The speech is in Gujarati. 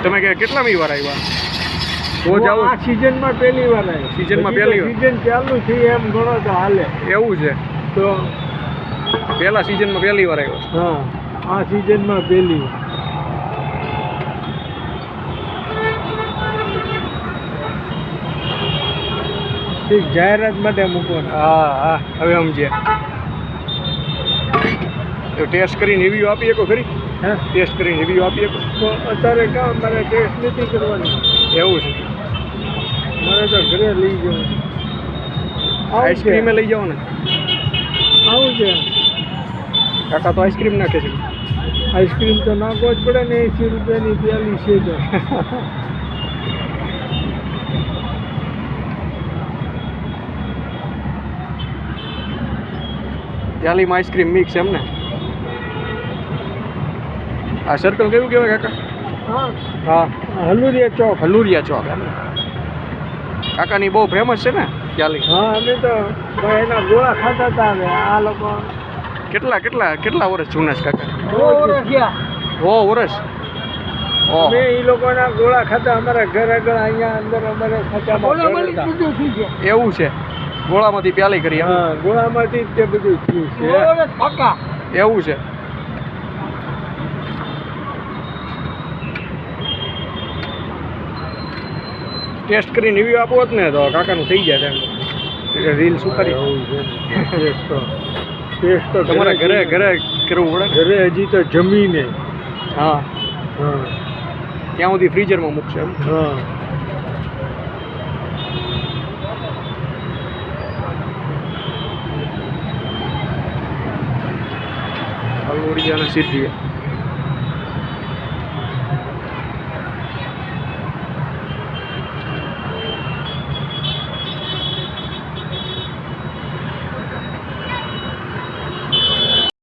તમે કેટલામી વાર આવ્યા? તો જાવ આ સિઝનમાં પહેલી વાર આવ્યો. સિઝનમાં પહેલી વાર? સિઝન ચાલુ છે એમ ગણો તો હાલે. એવું છે? તો પહેલા સિઝનમાં પહેલી વાર આવ્યો? હા, આ સિઝનમાં પહેલી. ઠીક, જાહેરાત માટે મૂકો. હા હા, હવે સમજ્યા. તો ટેસ્ટ કરીને રિવ્યુ આપી શકો ખરી? હા, ટેસ્ટ કરીને રિવ્યુ આપી શકો? તો અત્યારે કામ મારે ટેસ્ટ નથી કરવાની. એવું છે? મારે તો ઘરે લઈ જવું. આઈસ્ક્રીમે લઈ જાઓ ને. આવું છે. કાકા તો આઈસ્ક્રીમ નાખે છે. આઈસ્ક્રીમ તો નાખવો જ પડે ને, 80 રૂપિયાની પ્યાલી છે તો. પ્યાલીમાં આઈસ્ક્રીમ મિક્સ એમ ને? આ સર્કલ કેવું કહેવાય કાકા? હા હા, હલુરિયા ચોક. હલુરિયા ચોક એમ. કાકાની બહુ ફેમસ છે ને પ્યાલી? હા, અમે તો ભાઈ એના ગોળા ખાતા હતા. હવે આ લોકો કેટલા વર્ષ જૂના છે કાકા? 100 વર્ષ થયા. 100 વર્ષ? ઓહ, અમે એ લોકોના ગોળા ખાતા. અમારા ઘર આગળ અહીંયા અંદર અમારે ખાતામાં ઘર હતા. એવું છે? ગોળામાંથી પ્યાલી કરી? હા, ગોળામાંથી જ તે બધું થયું છે. એવું છે? ટેસ્ટ કરીને રિવ્યુ આપો જ ને તો કાકાનું થઈ જાય એમ. રીલ શું કરી? ટેસ્ટ તો તમારે ઘરે કરવું પડે? ઘરે હજી તો જમીને. હા, હા ત્યાં સુધી ફ્રીઝરમાં મૂકશે એમ? હા. હલુરિયા અને સિદ્ધિયા.